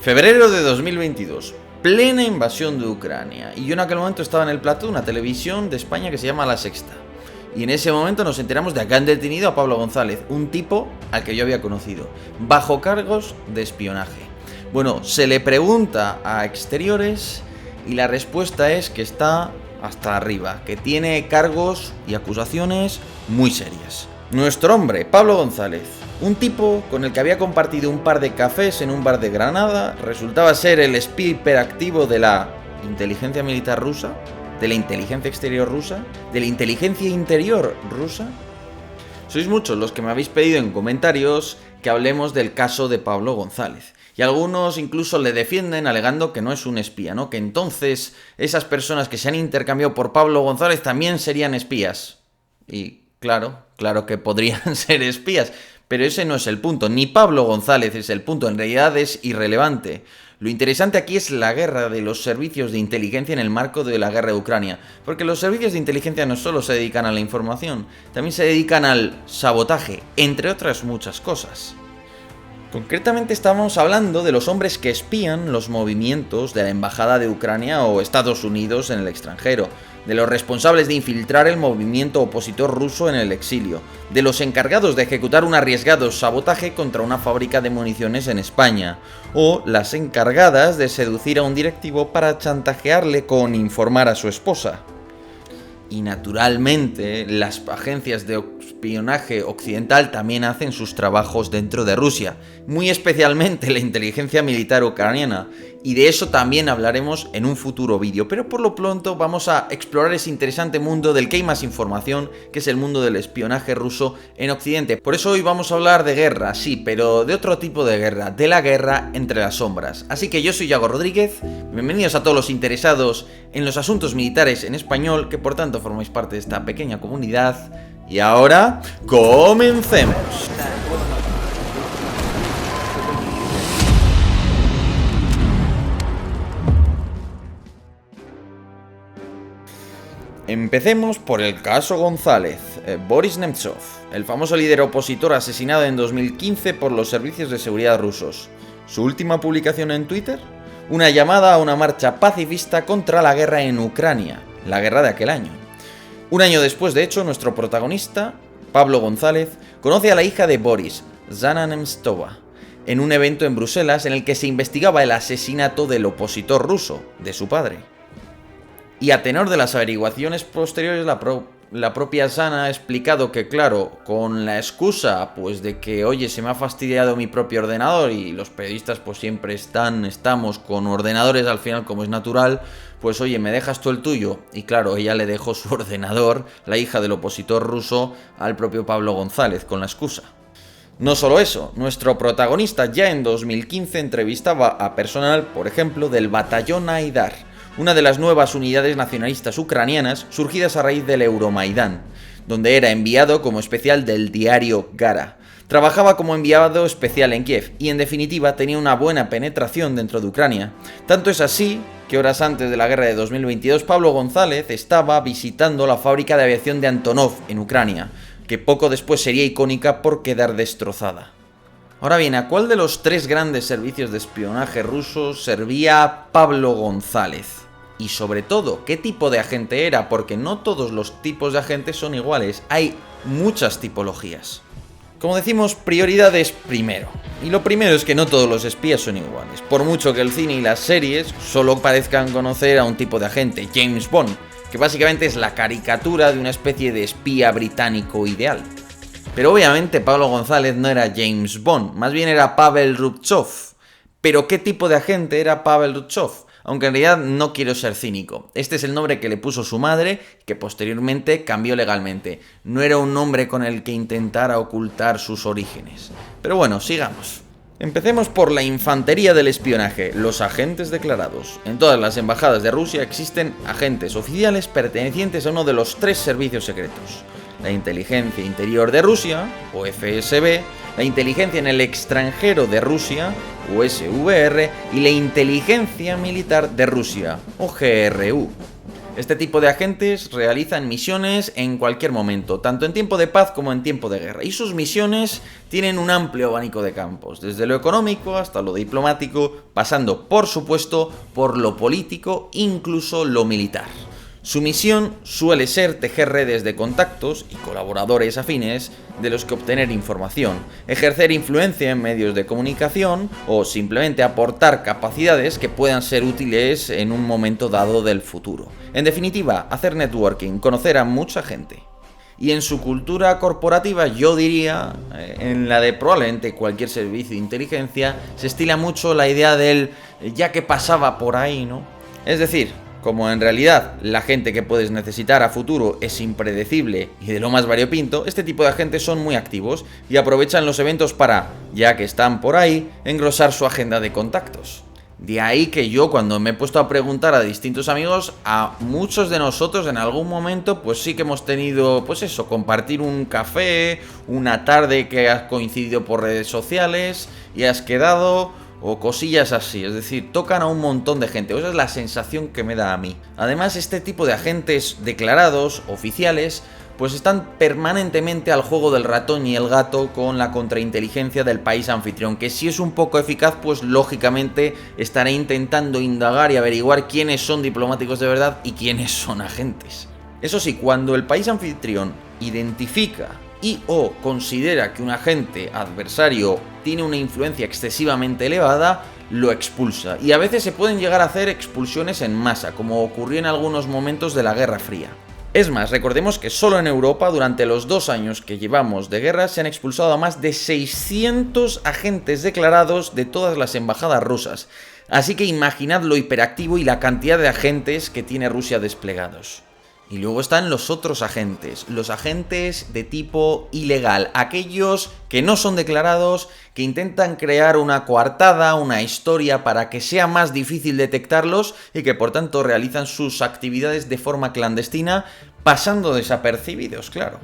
Febrero de 2022, plena invasión de Ucrania. Y yo en aquel momento estaba en el plató de una televisión de España que se llama La Sexta. Y en ese momento nos enteramos de que han detenido a Pablo González, un tipo al que yo había conocido, bajo cargos de espionaje. Bueno, se le pregunta a Exteriores y la respuesta es que está hasta arriba, que tiene cargos y acusaciones muy serias. Nuestro hombre, Pablo González, un tipo con el que había compartido un par de cafés en un bar de Granada, resultaba ser el espía hiperactivo de la inteligencia militar rusa, de la inteligencia exterior rusa, de la inteligencia interior rusa. Sois muchos los que me habéis pedido en comentarios que hablemos del caso de Pablo González. Y algunos incluso le defienden alegando que no es un espía, ¿no? Que entonces esas personas que se han intercambiado por Pablo González también serían espías. Y claro que podrían ser espías, pero ese no es el punto. Ni Pablo González es el punto, en realidad es irrelevante. Lo interesante aquí es la guerra de los servicios de inteligencia en el marco de la guerra de Ucrania. Porque los servicios de inteligencia no solo se dedican a la información, también se dedican al sabotaje, entre otras muchas cosas. Concretamente estamos hablando de los hombres que espían los movimientos de la embajada de Ucrania o Estados Unidos en el extranjero, de los responsables de infiltrar el movimiento opositor ruso en el exilio, de los encargados de ejecutar un arriesgado sabotaje contra una fábrica de municiones en España, o las encargadas de seducir a un directivo para chantajearle con informar a su esposa. Y naturalmente, las agencias de espionaje occidental también hacen sus trabajos dentro de Rusia, muy especialmente la inteligencia militar ucraniana, y de eso también hablaremos en un futuro vídeo, pero por lo pronto vamos a explorar ese interesante mundo del que hay más información, que es el mundo del espionaje ruso en Occidente. Por eso hoy vamos a hablar de guerra, sí, pero de otro tipo de guerra, de la guerra entre las sombras. Así que yo soy Yago Rodríguez, bienvenidos a todos los interesados en los asuntos militares en español, que por tanto formáis parte de esta pequeña comunidad. Y ahora, ¡comencemos! Empecemos por el caso González. Boris Nemtsov, el famoso líder opositor asesinado en 2015 por los servicios de seguridad rusos. Su última publicación en Twitter, una llamada a una marcha pacifista contra la guerra en Ucrania, la guerra de aquel año. Un año después, de hecho, nuestro protagonista, Pablo González, conoce a la hija de Boris, Zhana Nemtsova, en un evento en Bruselas en el que se investigaba el asesinato del opositor ruso, de su padre. Y a tenor de las averiguaciones posteriores, la propia Zhana ha explicado que, claro, con la excusa pues de que, oye, se me ha fastidiado mi propio ordenador, y los periodistas pues siempre estamos con ordenadores al final, como es natural, pues oye, ¿me dejas tú el tuyo? Y claro, ella le dejó su ordenador, la hija del opositor ruso, al propio Pablo González, con la excusa. No solo eso, nuestro protagonista ya en 2015 entrevistaba a personal, por ejemplo, del batallón Aidar, una de las nuevas unidades nacionalistas ucranianas surgidas a raíz del Euromaidán, donde era enviado como especial del diario Gara. Trabajaba como enviado especial en Kiev y en definitiva tenía una buena penetración dentro de Ucrania. Tanto es así que horas antes de la guerra de 2022 Pablo González estaba visitando la fábrica de aviación de Antonov en Ucrania, que poco después sería icónica por quedar destrozada. Ahora bien, ¿a cuál de los tres grandes servicios de espionaje rusos servía Pablo González? Y sobre todo, ¿qué tipo de agente era? Porque no todos los tipos de agentes son iguales, hay muchas tipologías. Como decimos, prioridades primero. Y lo primero es que no todos los espías son iguales. Por mucho que el cine y las series solo parezcan conocer a un tipo de agente, James Bond, que básicamente es la caricatura de una especie de espía británico ideal. Pero obviamente Pablo González no era James Bond, más bien era Pavel Rubchov. ¿Pero qué tipo de agente era Pavel Rubchov? Aunque en realidad no quiero ser cínico. Este es el nombre que le puso su madre, que posteriormente cambió legalmente. No era un nombre con el que intentara ocultar sus orígenes. Pero bueno, sigamos. Empecemos por la infantería del espionaje, los agentes declarados. En todas las embajadas de Rusia existen agentes oficiales pertenecientes a uno de los tres servicios secretos: la Inteligencia Interior de Rusia, o FSB, la Inteligencia en el Extranjero de Rusia, o SVR, y la Inteligencia Militar de Rusia, o GRU. Este tipo de agentes realizan misiones en cualquier momento, tanto en tiempo de paz como en tiempo de guerra, y sus misiones tienen un amplio abanico de campos, desde lo económico hasta lo diplomático, pasando, por supuesto, por lo político, incluso lo militar. Su misión suele ser tejer redes de contactos y colaboradores afines de los que obtener información, ejercer influencia en medios de comunicación o simplemente aportar capacidades que puedan ser útiles en un momento dado del futuro. En definitiva, hacer networking, conocer a mucha gente. Y en su cultura corporativa, yo diría, en la de probablemente cualquier servicio de inteligencia, se estila mucho la idea del ya que pasaba por ahí, ¿no? Es decir, como en realidad la gente que puedes necesitar a futuro es impredecible y de lo más variopinto, este tipo de agentes son muy activos y aprovechan los eventos para, ya que están por ahí, engrosar su agenda de contactos. De ahí que yo, cuando me he puesto a preguntar a distintos amigos, a muchos de nosotros en algún momento pues sí que hemos tenido, pues eso, compartir un café, una tarde que has coincidido por redes sociales y has quedado, o cosillas así, es decir, tocan a un montón de gente, esa es la sensación que me da a mí. Además, este tipo de agentes declarados, oficiales, pues están permanentemente al juego del ratón y el gato con la contrainteligencia del país anfitrión, que si es un poco eficaz, pues lógicamente estará intentando indagar y averiguar quiénes son diplomáticos de verdad y quiénes son agentes. Eso sí, cuando el país anfitrión identifica y o considera que un agente adversario tiene una influencia excesivamente elevada, lo expulsa. Y a veces se pueden llegar a hacer expulsiones en masa, como ocurrió en algunos momentos de la Guerra Fría. Es más, recordemos que solo en Europa, durante los 2 años que llevamos de guerra, se han expulsado a más de 600 agentes declarados de todas las embajadas rusas. Así que imaginad lo hiperactivo y la cantidad de agentes que tiene Rusia desplegados. Y luego están los otros agentes, los agentes de tipo ilegal, aquellos que no son declarados, que intentan crear una coartada, una historia para que sea más difícil detectarlos y que por tanto realizan sus actividades de forma clandestina, pasando desapercibidos, claro.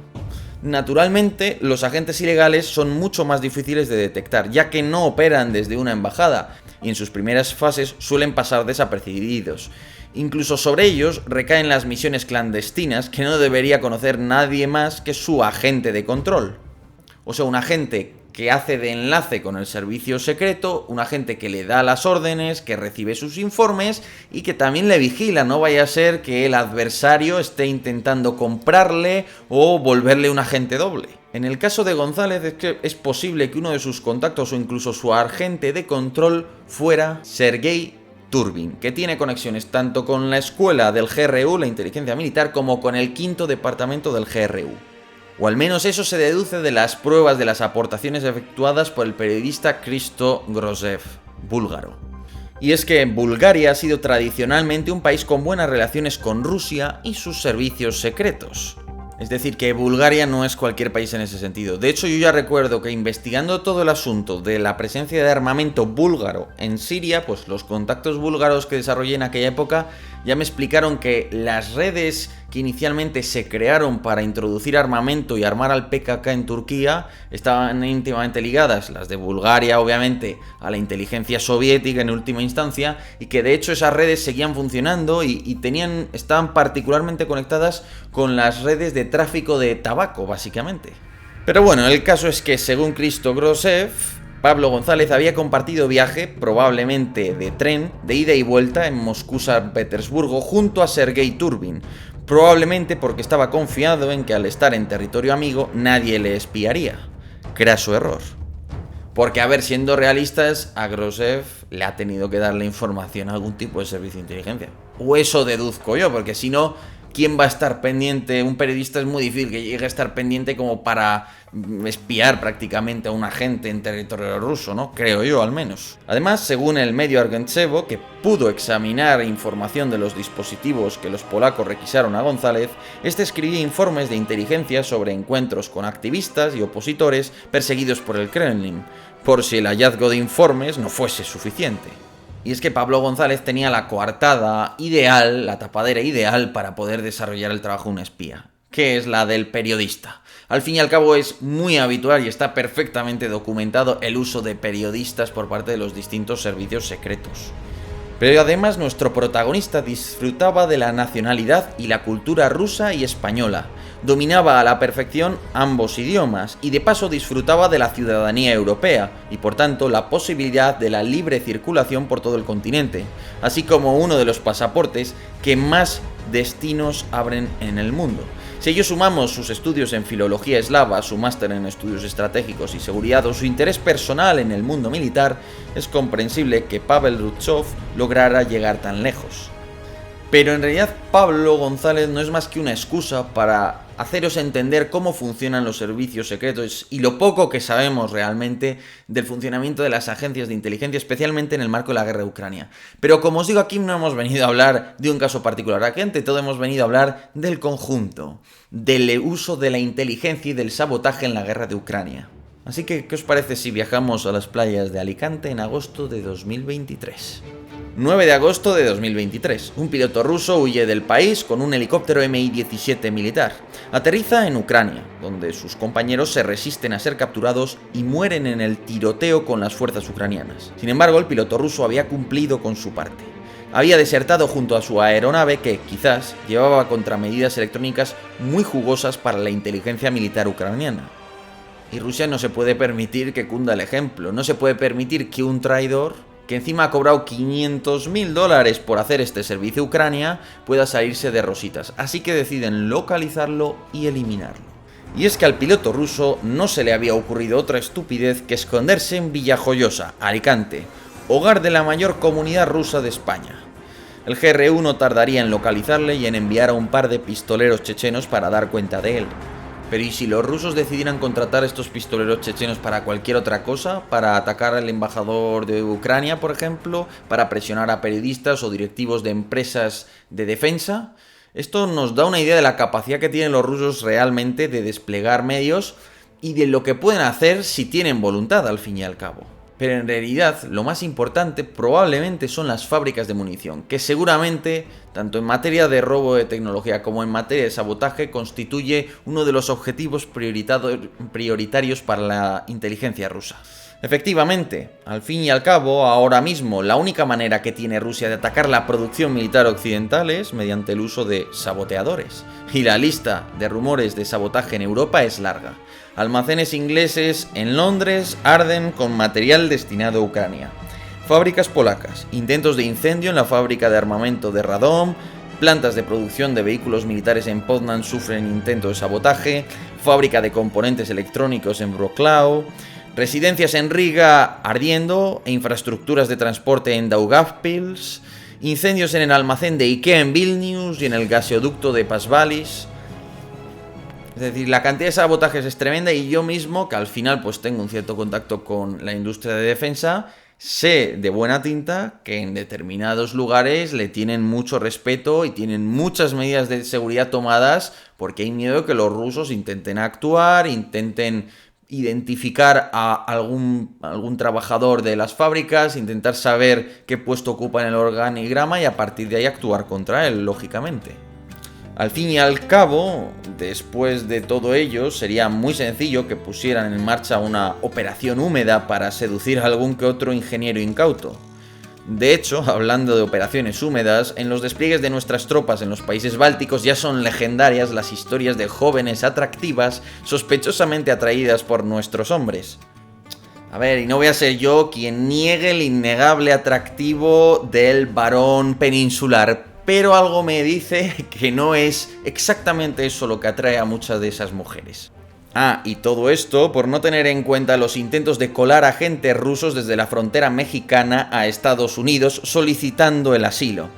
Naturalmente, los agentes ilegales son mucho más difíciles de detectar, ya que no operan desde una embajada y en sus primeras fases suelen pasar desapercibidos. Incluso sobre ellos recaen las misiones clandestinas que no debería conocer nadie más que su agente de control. O sea, un agente que hace de enlace con el servicio secreto, un agente que le da las órdenes, que recibe sus informes y que también le vigila, no vaya a ser que el adversario esté intentando comprarle o volverle un agente doble. En el caso de González es posible que uno de sus contactos o incluso su agente de control fuera Sergei Turbin, que tiene conexiones tanto con la escuela del GRU, la inteligencia militar, como con el 5º departamento del GRU. O al menos eso se deduce de las pruebas de las aportaciones efectuadas por el periodista Hristo Grozev, búlgaro. Y es que Bulgaria ha sido tradicionalmente un país con buenas relaciones con Rusia y sus servicios secretos. Es decir, que Bulgaria no es cualquier país en ese sentido. De hecho, yo ya recuerdo que investigando todo el asunto de la presencia de armamento búlgaro en Siria, pues los contactos búlgaros que desarrollé en aquella época ya me explicaron que las redes que inicialmente se crearon para introducir armamento y armar al PKK en Turquía estaban íntimamente ligadas, las de Bulgaria obviamente a la inteligencia soviética en última instancia, y que de hecho esas redes seguían funcionando y estaban particularmente conectadas con las redes de tráfico de tabaco básicamente. Pero bueno, el caso es que según Hristo Grozev, Pablo González había compartido viaje, probablemente de tren, de ida y vuelta en Moscú-San Petersburgo junto a Sergei Turbin, probablemente porque estaba confiado en que al estar en territorio amigo nadie le espiaría. Craso error. Porque, a ver, siendo realistas, a Grozev le ha tenido que darle información a algún tipo de servicio de inteligencia. O eso deduzco yo, porque si no, ¿quién va a estar pendiente? Un periodista es muy difícil que llegue a estar pendiente como para espiar prácticamente a un agente en territorio ruso, ¿no? Creo yo, al menos. Además, según el medio Argentsevo, que pudo examinar información de los dispositivos que los polacos requisaron a González, este escribía informes de inteligencia sobre encuentros con activistas y opositores perseguidos por el Kremlin, por si el hallazgo de informes no fuese suficiente. Y es que Pablo González tenía la coartada ideal, la tapadera ideal para poder desarrollar el trabajo de un espía, que es la del periodista. Al fin y al cabo es muy habitual y está perfectamente documentado el uso de periodistas por parte de los distintos servicios secretos. Pero además nuestro protagonista disfrutaba de la nacionalidad y la cultura rusa y española, dominaba a la perfección ambos idiomas y de paso disfrutaba de la ciudadanía europea y por tanto la posibilidad de la libre circulación por todo el continente, así como uno de los pasaportes que más destinos abren en el mundo. Si ello sumamos sus estudios en filología eslava, su máster en estudios estratégicos y seguridad o su interés personal en el mundo militar, es comprensible que Pavel Rutschov lograra llegar tan lejos. Pero en realidad Pablo González no es más que una excusa para haceros entender cómo funcionan los servicios secretos y lo poco que sabemos realmente del funcionamiento de las agencias de inteligencia, especialmente en el marco de la guerra de Ucrania. Pero como os digo, aquí no hemos venido a hablar de un caso particular, aquí ante todo hemos venido a hablar del conjunto, del uso de la inteligencia y del sabotaje en la guerra de Ucrania. Así que, ¿qué os parece si viajamos a las playas de Alicante en agosto de 2023? 9 de agosto de 2023. Un piloto ruso huye del país con un helicóptero Mi-17 militar. Aterriza en Ucrania, donde sus compañeros se resisten a ser capturados y mueren en el tiroteo con las fuerzas ucranianas. Sin embargo, el piloto ruso había cumplido con su parte. Había desertado junto a su aeronave que, quizás, llevaba contramedidas electrónicas muy jugosas para la inteligencia militar ucraniana. Y Rusia no se puede permitir que cunda el ejemplo, no se puede permitir que un traidor, que encima ha cobrado $500.000 por hacer este servicio a Ucrania, pueda salirse de rositas. Así que deciden localizarlo y eliminarlo. Y es que al piloto ruso no se le había ocurrido otra estupidez que esconderse en Villajoyosa, Alicante, hogar de la mayor comunidad rusa de España. El GRU no tardaría en localizarle y en enviar a un par de pistoleros chechenos para dar cuenta de él. Pero ¿y si los rusos decidieran contratar a estos pistoleros chechenos para cualquier otra cosa? ¿Para atacar al embajador de Ucrania, por ejemplo? ¿Para presionar a periodistas o directivos de empresas de defensa? Esto nos da una idea de la capacidad que tienen los rusos realmente de desplegar medios y de lo que pueden hacer si tienen voluntad, al fin y al cabo. Pero en realidad lo más importante probablemente son las fábricas de munición, que seguramente, tanto en materia de robo de tecnología como en materia de sabotaje, constituye uno de los objetivos prioritarios para la inteligencia rusa. Efectivamente, al fin y al cabo, ahora mismo la única manera que tiene Rusia de atacar la producción militar occidental es mediante el uso de saboteadores. Y la lista de rumores de sabotaje en Europa es larga. Almacenes ingleses en Londres arden con material destinado a Ucrania. Fábricas polacas, intentos de incendio en la fábrica de armamento de Radom, plantas de producción de vehículos militares en Poznań sufren intentos de sabotaje, fábrica de componentes electrónicos en Wrocław, residencias en Riga ardiendo e infraestructuras de transporte en Daugavpils, incendios en el almacén de Ikea en Vilnius y en el gasoducto de Pasvalis. Es decir, la cantidad de sabotajes es tremenda y yo mismo, que al final pues tengo un cierto contacto con la industria de defensa, sé de buena tinta que en determinados lugares le tienen mucho respeto y tienen muchas medidas de seguridad tomadas porque hay miedo de que los rusos intenten actuar, intenten identificar a algún trabajador de las fábricas, intentar saber qué puesto ocupa en el organigrama y a partir de ahí actuar contra él, lógicamente. Al fin y al cabo, después de todo ello, sería muy sencillo que pusieran en marcha una operación húmeda para seducir a algún que otro ingeniero incauto. De hecho, hablando de operaciones húmedas, en los despliegues de nuestras tropas en los países bálticos ya son legendarias las historias de jóvenes atractivas sospechosamente atraídas por nuestros hombres. A ver, y no voy a ser yo quien niegue el innegable atractivo del varón peninsular, pero algo me dice que no es exactamente eso lo que atrae a muchas de esas mujeres. Ah, y todo esto por no tener en cuenta los intentos de colar agentes rusos desde la frontera mexicana a Estados Unidos solicitando el asilo.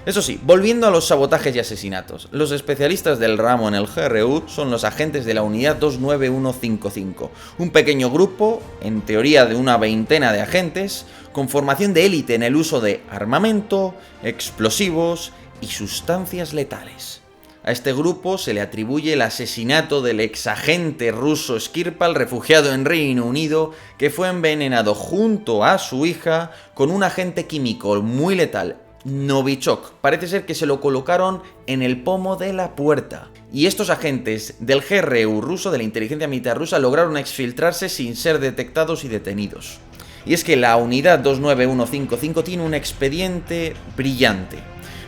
Eso sí, volviendo a los sabotajes y asesinatos, los especialistas del ramo en el GRU son los agentes de la Unidad 29155, un pequeño grupo, en teoría de una veintena de agentes, con formación de élite en el uso de armamento, explosivos y sustancias letales. A este grupo se le atribuye el asesinato del exagente ruso Skripal, refugiado en Reino Unido, que fue envenenado junto a su hija con un agente químico muy letal, Novichok. Parece ser que se lo colocaron en el pomo de la puerta. Y estos agentes del GRU ruso, de la inteligencia militar rusa, lograron exfiltrarse sin ser detectados y detenidos. Y es que la unidad 29155 tiene un expediente brillante.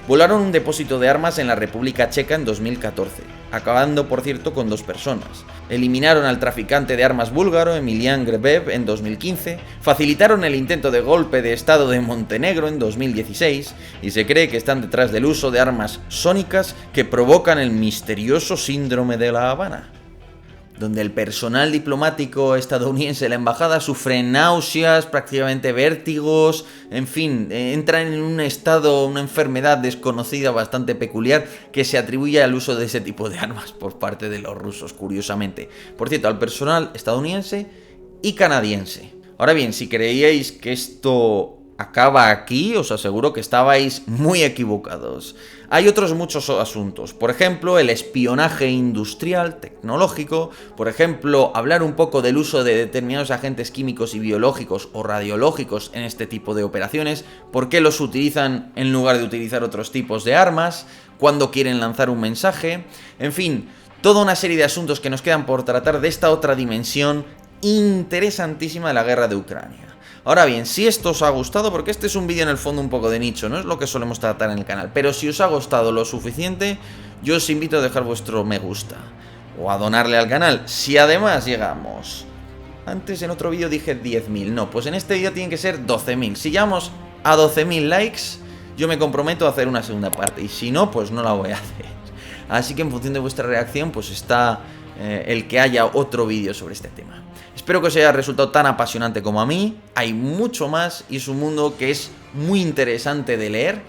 Volaron un depósito de armas en la República Checa en 2014, acabando por cierto con 2 personas. Eliminaron al traficante de armas búlgaro Emilian Grebev en 2015, facilitaron el intento de golpe de estado de Montenegro en 2016 y se cree que están detrás del uso de armas sónicas que provocan el misterioso síndrome de La Habana, donde el personal diplomático estadounidense de la embajada sufre náuseas, prácticamente vértigos, en fin, entran en un estado, una enfermedad desconocida bastante peculiar que se atribuye al uso de ese tipo de armas por parte de los rusos, curiosamente. Por cierto, al personal estadounidense y canadiense. Ahora bien, si creíais que esto acaba aquí, os aseguro que estabais muy equivocados. Hay otros muchos asuntos, por ejemplo, el espionaje industrial, tecnológico, por ejemplo, hablar un poco del uso de determinados agentes químicos y biológicos o radiológicos en este tipo de operaciones, por qué los utilizan en lugar de utilizar otros tipos de armas, cuándo quieren lanzar un mensaje, en fin, toda una serie de asuntos que nos quedan por tratar de esta otra dimensión interesantísima de la guerra de Ucrania. Ahora bien, si esto os ha gustado, porque este es un vídeo en el fondo un poco de nicho, no es lo que solemos tratar en el canal, pero si os ha gustado lo suficiente, yo os invito a dejar vuestro me gusta o a donarle al canal. Si además llegamos, antes en otro vídeo dije 10.000, no, pues en este vídeo tienen que ser 12.000. Si llegamos a 12.000 likes, yo me comprometo a hacer una segunda parte, y si no, pues no la voy a hacer. Así que en función de vuestra reacción, pues está el que haya otro vídeo sobre este tema. Espero que os haya resultado tan apasionante como a mí. Hay mucho más y es un mundo que es muy interesante de leer.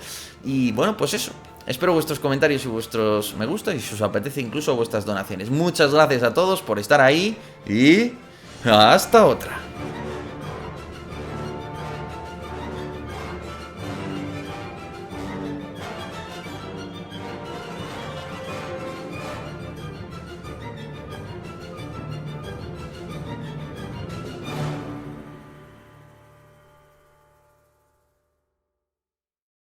Y bueno, pues eso. Espero vuestros comentarios y vuestros me gusta y si os apetece incluso vuestras donaciones. Muchas gracias a todos por estar ahí y hasta otra.